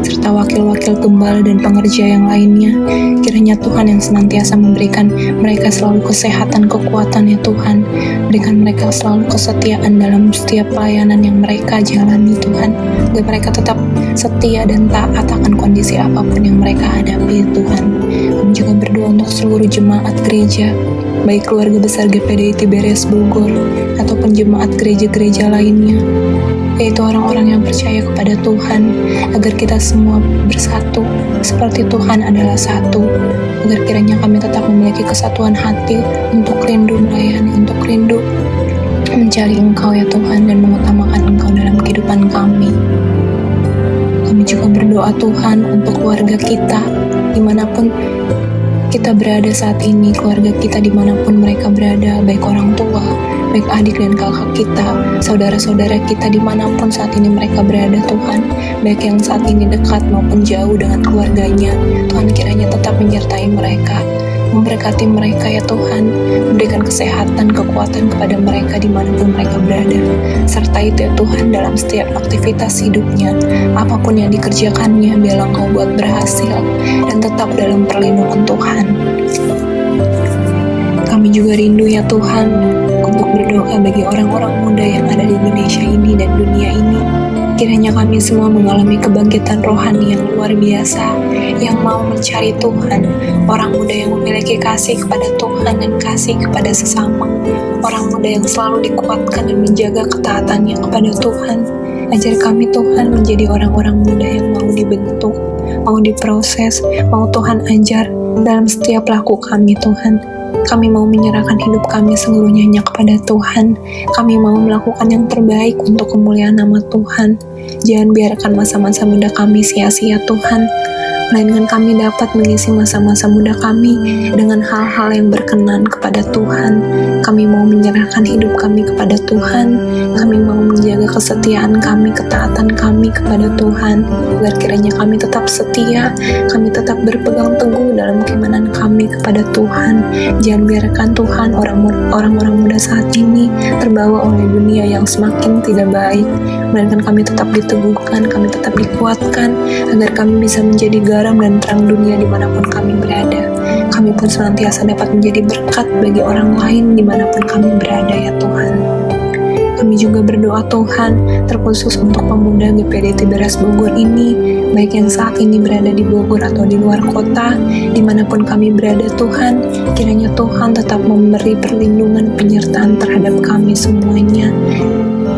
serta wakil-wakil gembala dan pengerja yang lainnya. Kiranya Tuhan yang senantiasa memberikan mereka selalu kesehatan, kekuatan ya Tuhan. Berikan mereka selalu kesetiaan dalam setiap pelayanan yang mereka jalani Tuhan. Agar mereka tetap setia dan taat akan kondisi apapun yang mereka hadapi ya Tuhan. Kami juga berdoa untuk seluruh jemaat gereja, baik keluarga besar GPD Tiberias Bogor ataupun jemaat gereja-gereja lainnya, yaitu orang-orang yang percaya kepada Tuhan, agar kita semua bersatu seperti Tuhan adalah satu, agar kiranya kami tetap memiliki kesatuan hati untuk rindu melayani, untuk rindu mencari Engkau ya Tuhan, dan mengutamakan Engkau dalam kehidupan kami. Kami juga berdoa Tuhan untuk keluarga kita, dimanapun kita berada saat ini, keluarga kita dimanapun mereka berada, baik orang tua, baik adik dan kakak kita, saudara-saudara kita dimanapun saat ini mereka berada Tuhan, baik yang saat ini dekat maupun jauh dengan keluarganya, Tuhan kiranya tetap menyertai mereka, memberkati mereka ya Tuhan, memberikan kesehatan, kekuatan kepada mereka dimanapun mereka berada, serta itu ya Tuhan dalam setiap aktivitas hidupnya, apapun yang dikerjakannya, biarlah Engkau buat berhasil dan tetap dalam perlindungan Tuhan. Kami juga rindu ya Tuhan untuk berdoa bagi orang-orang muda yang ada di Indonesia ini dan dunia ini. Kiranya kami semua mengalami kebangkitan rohani yang luar biasa, yang mau mencari Tuhan, orang muda yang memiliki kasih kepada Tuhan dan kasih kepada sesama, orang muda yang selalu dikuatkan dan menjaga ketaatannya kepada Tuhan. Ajar kami Tuhan menjadi orang-orang muda yang mau dibentuk, mau diproses, mau Tuhan ajar dalam setiap laku kami Tuhan. Kami mau menyerahkan hidup kami seluruhnya hanya kepada Tuhan. Kami mau melakukan yang terbaik untuk kemuliaan nama Tuhan. Jangan biarkan masa-masa muda kami sia-sia Tuhan, melainkan kami dapat mengisi masa-masa muda kami dengan hal-hal yang berkenan kepada Tuhan. Kami mau menyerahkan hidup kami kepada Tuhan. Kami mau menjaga kesetiaan kami, ketaatan kami kepada Tuhan, agar kiranya kami tetap setia, kami tetap berpegang teguh dalam keimanan kami kepada Tuhan. Jangan biarkan Tuhan orang-orang muda saat ini terbawa oleh dunia yang semakin tidak baik, melainkan kami tetap diteguhkan, kami tetap dikuatkan, agar kami bisa menjadi garam dan terang dunia dimanapun kami berada. Kami pun senantiasa dapat menjadi berkat bagi orang lain dimanapun kami berada ya Tuhan. Kami juga berdoa Tuhan, terkhusus untuk pemuda GPD Tiberias Bogor ini, baik yang saat ini berada di Bogor atau di luar kota, dimanapun kami berada Tuhan, kiranya Tuhan tetap memberi perlindungan penyertaan terhadap kami semuanya,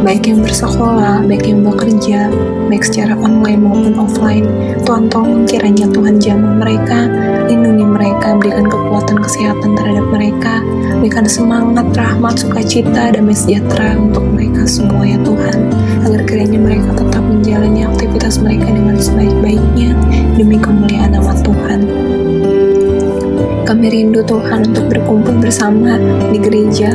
baik yang bersekolah, baik yang bekerja, baik secara online maupun offline. Tuhan tolong kiranya Tuhan jamah mereka, lindungi mereka, berikan kekuatan kesehatan terhadap mereka, berikan semangat, rahmat, sukacita, damai sejahtera untuk mereka semua ya Tuhan, agar kiranya mereka tetap menjalani aktivitas mereka dengan sebaik-baiknya demi kemuliaan nama Tuhan. Kami rindu Tuhan untuk berkumpul bersama di gereja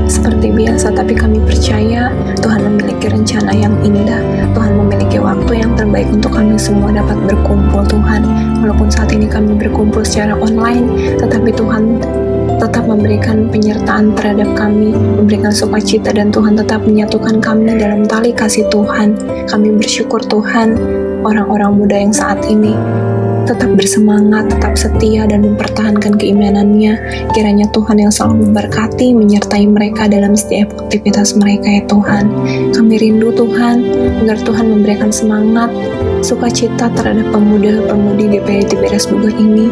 seperti biasa, tapi kami percaya Tuhan memiliki rencana yang indah. Tuhan memiliki waktu yang terbaik untuk kami semua dapat berkumpul Tuhan. Walaupun saat ini kami berkumpul secara online, tetapi Tuhan tetap memberikan penyertaan terhadap kami, memberikan sukacita, dan Tuhan tetap menyatukan kami dalam tali kasih Tuhan. Kami bersyukur Tuhan, orang-orang muda yang saat ini tetap bersemangat, tetap setia, dan mempertahankan keimanannya. Kiranya Tuhan yang selalu memberkati, menyertai mereka dalam setiap aktivitas mereka ya Tuhan. Kami rindu Tuhan, agar Tuhan memberikan semangat, sukacita terhadap pemuda-pemudi GPD Tiberias Bogor ini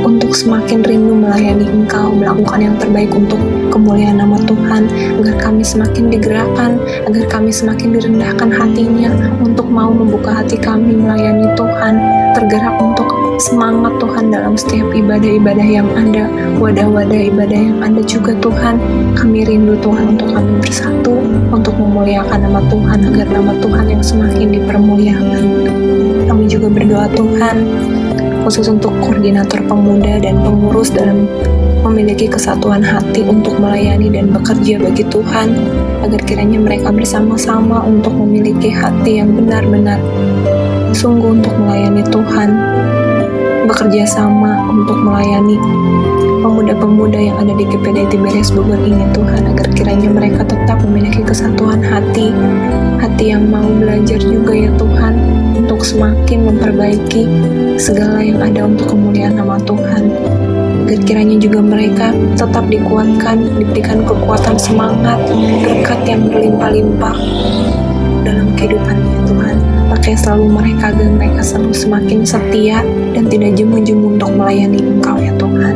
untuk semakin rindu melayani Engkau, melakukan yang terbaik untuk kemuliaan nama Tuhan, agar kami semakin digerakkan, agar kami semakin direndahkan hatinya untuk mau membuka hati kami melayani Tuhan, tergerak untuk semangat Tuhan dalam setiap ibadah-ibadah yang ada, wadah-wadah ibadah yang ada juga Tuhan. Kami rindu Tuhan untuk kami bersatu, untuk memuliakan nama Tuhan, agar nama Tuhan yang semakin dipermuliakan. Kami juga berdoa Tuhan, khusus untuk koordinator pemuda dan pengurus dalam memiliki kesatuan hati untuk melayani dan bekerja bagi Tuhan, agar kiranya mereka bersama-sama untuk memiliki hati yang benar-benar sungguh untuk melayani Tuhan, bekerja sama untuk melayani pemuda-pemuda yang ada di GPD Tiberias Bogor ini Tuhan, agar kiranya mereka tetap memiliki kesatuan hati yang mau belajar juga ya Tuhan, untuk semakin memperbaiki segala yang ada untuk kemuliaan nama Tuhan. Agar kiranya juga mereka tetap dikuatkan, diberikan kekuatan semangat, berkat yang berlimpah-limpah dalam kehidupannya Tuhan. Pakai selalu mereka agar mereka selalu semakin setia dan tidak jemu-jemu untuk melayani Engkau ya Tuhan.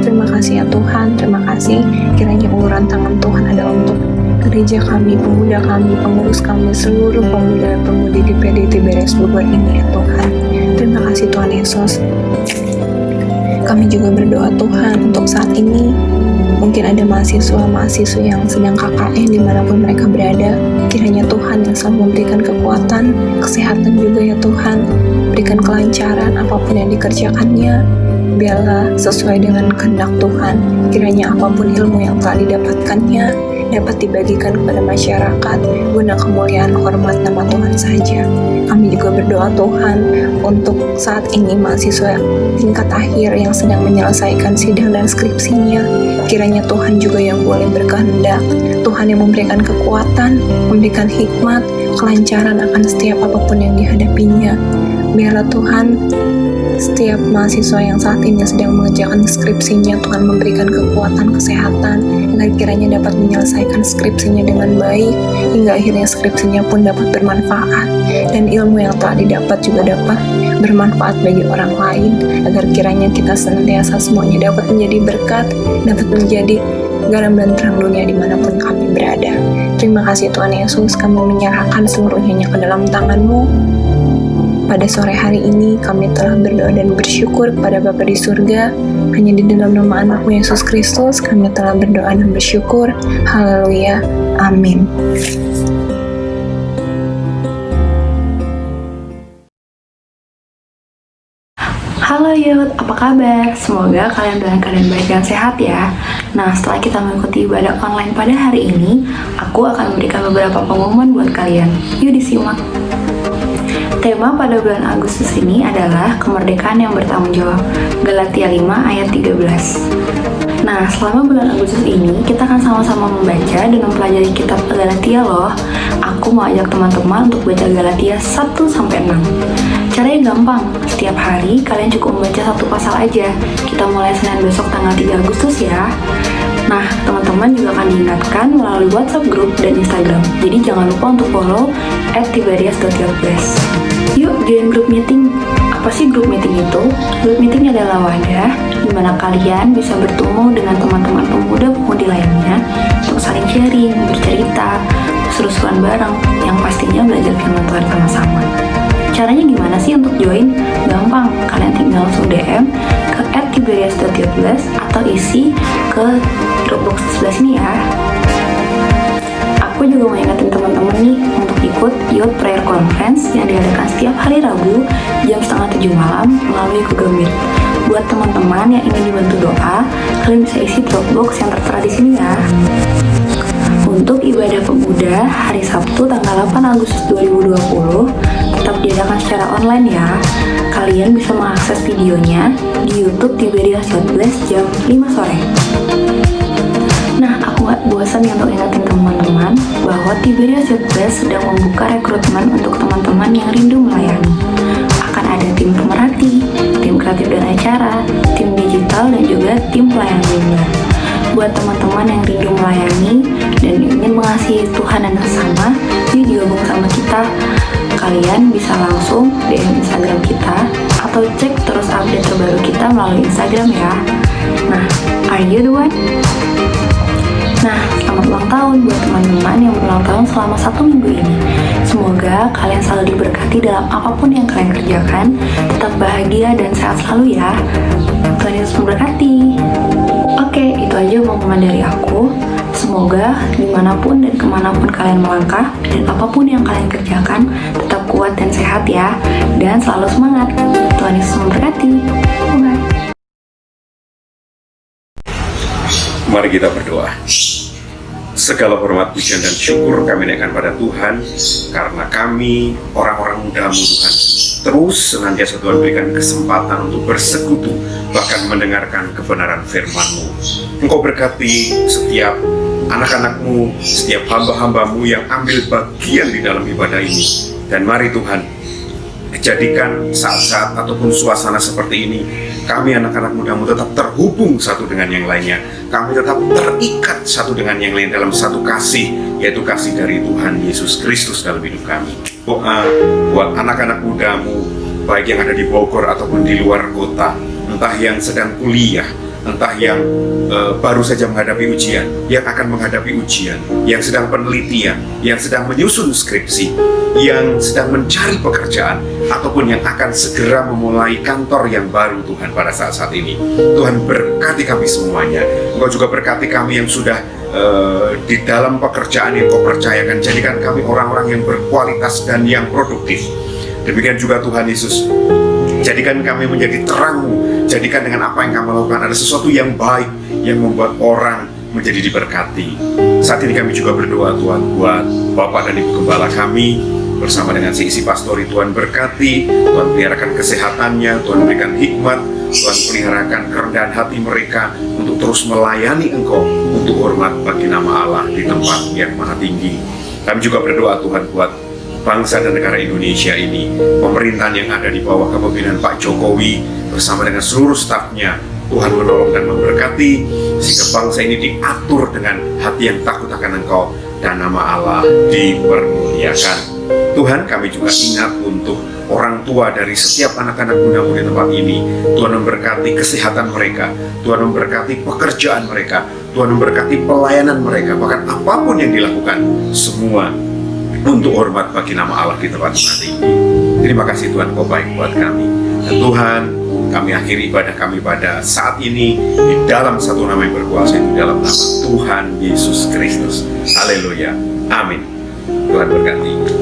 Terima kasih ya Tuhan, terima kasih. Kiranya uluran tangan Tuhan ada untuk gereja kami, pemuda kami, pengurus kami, seluruh pemuda-pemudi di PD Tiberias Bogor ini ya Tuhan. Terima kasih Tuhan Yesus. Kami juga berdoa Tuhan untuk saat ini. Mungkin ada mahasiswa yang sedang KKN dimanapun mereka berada. Kiranya Tuhan yang selalu memberikan kekuatan, kesehatan juga ya Tuhan. Berikan kelancaran apapun yang dikerjakannya. Biarlah sesuai dengan kehendak Tuhan. Kiranya apapun ilmu yang telah didapatkannya dapat dibagikan kepada masyarakat guna kemuliaan hormat nama Tuhan saja. Kami juga berdoa Tuhan untuk saat ini mahasiswa tingkat akhir yang sedang menyelesaikan sidang dan skripsinya. Kiranya Tuhan juga yang boleh berkehendak, Tuhan yang memberikan kekuatan, memberikan hikmat, kelancaran akan setiap apapun yang dihadapinya. Biarlah Tuhan setiap mahasiswa yang saat ini sedang mengerjakan skripsinya, Tuhan memberikan kekuatan, kesehatan, agar kiranya dapat menyelesaikan skripsinya dengan baik, hingga akhirnya skripsinya pun dapat bermanfaat, dan ilmu yang telah didapat juga dapat bermanfaat bagi orang lain, agar kiranya kita senantiasa semuanya dapat menjadi berkat, dapat menjadi garam dan terang dunia dimanapun kami berada. Terima kasih Tuhan Yesus, kami menyerahkan seluruhnya ke dalam tangan-Mu. Pada sore hari ini kami telah berdoa dan bersyukur kepada Bapa di surga. Hanya di dalam nama Anak-Mu Yesus Kristus kami telah berdoa dan bersyukur. Haleluya. Amin. Halo Yud, apa kabar? Semoga kalian dalam keadaan baik dan sehat ya. Nah, setelah kita mengikuti ibadah online pada hari ini, aku akan memberikan beberapa pengumuman buat kalian. Yuk disimak. Tema pada bulan Agustus ini adalah kemerdekaan yang bertanggung jawab. Galatia 5 ayat 13. Nah, selama bulan Agustus ini kita akan sama-sama membaca dan mempelajari kitab Galatia loh. Aku mau ajak teman-teman untuk baca Galatia 1-6. Caranya gampang, setiap hari kalian cukup membaca satu pasal aja. Kita mulai Senin besok tanggal 3 Agustus ya. Nah, teman-teman juga akan diingatkan melalui WhatsApp group dan Instagram. Jadi jangan lupa untuk follow @tiberias.youtubers. Yuk, join grup meeting. Apa sih grup meeting itu? Grup meeting adalah wadah di mana kalian bisa bertemu dengan teman-teman pemuda-pemudi lainnya untuk saling sharing, bercerita, seru-seruan bareng, yang pastinya belajar firman Tuhan sama-sama. Caranya gimana sih untuk join? Gampang, kalian tinggal langsung DM ke @tiberias.youtubers atau isi ke Dropbox di sebelah sini ya. Aku juga mau ingetin teman-teman nih untuk ikut Youth Prayer Conference yang diadakan setiap hari Rabu jam 6:30 malam melalui Google Meet. Buat teman-teman yang ingin dibantu doa, kalian bisa isi Dropbox yang tertera di sini ya. Untuk ibadah pemuda hari Sabtu tanggal 8 Agustus 2020 tetap diadakan secara online ya. Kalian bisa mengakses videonya di YouTube Tiberias Youthbless jam 5 sore. Nah, aku gak bosan ya untuk ingatin teman-teman bahwa Tiberias Youthbless sedang membuka rekrutmen untuk teman-teman yang rindu melayani. Akan ada tim pemerhati, tim kreatif dan acara, tim digital, dan juga tim pelayanan mimbar. Buat teman-teman yang rindu melayani dan ingin mengasihi Tuhan dan sesama, yuk digabung sama kita. Kalian bisa langsung DM Instagram kita atau cek terus update terbaru kita melalui Instagram ya. Nah, are you the one? Nah, selamat ulang tahun buat teman-teman yang berulang tahun selama 1 minggu ini. Semoga kalian selalu diberkati dalam apapun yang kalian kerjakan, tetap bahagia dan sehat selalu ya. Tuhan Yesus memberkati. Oke, itu aja pengumuman dari aku. Semoga dimanapun dan kemanapun kalian melangkah dan apapun yang kalian kerjakan tetap kuat dan sehat ya. Dan selalu semangat. Tuhan Yesus memberkati. Bye. Mari kita berdoa. Segala hormat, pujian, dan syukur kami naikkan pada Tuhan, karena kami orang-orang muda-mu Tuhan terus senantiasa Tuhan berikan kesempatan untuk bersekutu, bahkan mendengarkan kebenaran firman-Mu. Engkau berkati setiap anak-anak-Mu, setiap hamba-hamba-Mu yang ambil bagian di dalam ibadah ini. Dan mari Tuhan, jadikan saat-saat ataupun suasana seperti ini, kami anak-anak muda-Mu tetap terhubung satu dengan yang lainnya. Kami tetap terikat satu dengan yang lain dalam satu kasih, yaitu kasih dari Tuhan Yesus Kristus dalam hidup kami. Doa buat anak-anak muda-Mu, baik yang ada di Bogor ataupun di luar kota, entah yang sedang kuliah, entah yang baru saja menghadapi ujian, yang akan menghadapi ujian, yang sedang penelitian, yang sedang menyusun skripsi, yang sedang mencari pekerjaan, ataupun yang akan segera memulai kantor yang baru Tuhan pada saat-saat ini. Tuhan berkati kami semuanya. Engkau juga berkati kami yang sudah di dalam pekerjaan yang Kau percayakan. Jadikan kami orang-orang yang berkualitas dan yang produktif. Demikian juga Tuhan Yesus, jadikan kami menjadi terang-Mu. Jadikan dengan apa yang kami lakukan ada sesuatu yang baik, yang membuat orang menjadi diberkati. Saat ini kami juga berdoa Tuhan buat Bapak dan Ibu Gembala kami, bersama dengan seisi pastori. Tuhan berkati, Tuhan peliharakan kesehatannya, Tuhan berikan hikmat, Tuhan peliharakan kerendahan hati mereka untuk terus melayani Engkau, untuk hormat bagi nama Allah di tempat yang maha tinggi. Kami juga berdoa Tuhan buat bangsa dan negara Indonesia ini, pemerintahan yang ada di bawah kepemimpinan Pak Jokowi bersama dengan seluruh stafnya. Tuhan menolong dan memberkati, sehingga bangsa ini diatur dengan hati yang takut akan Engkau dan nama Allah dipermuliakan. Tuhan, kami juga ingat untuk orang tua dari setiap anak-anak muda-Mu di tempat ini. Tuhan memberkati kesehatan mereka, Tuhan memberkati pekerjaan mereka, Tuhan memberkati pelayanan mereka, bahkan apapun yang dilakukan, semua untuk hormat bagi nama Allah di tempat ini. Terima kasih Tuhan, Kau baik buat kami. Dan Tuhan, kami akhiri ibadah kami pada saat ini di dalam satu nama yang berkuasa, di dalam nama Tuhan Yesus Kristus. Haleluya. Amin. Tuhan berkati.